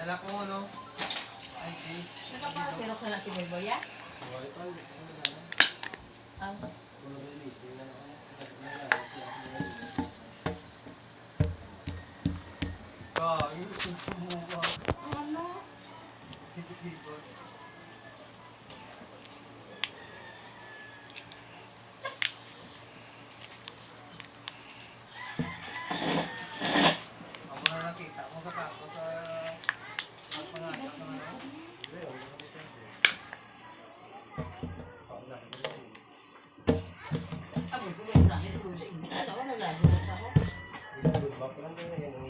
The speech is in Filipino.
Dala ko, no? Ay, di. Nakapakasirok na lang si Beboy, ya? Ang... Kaya, yung sumuka. Ano? Hipot-hipot.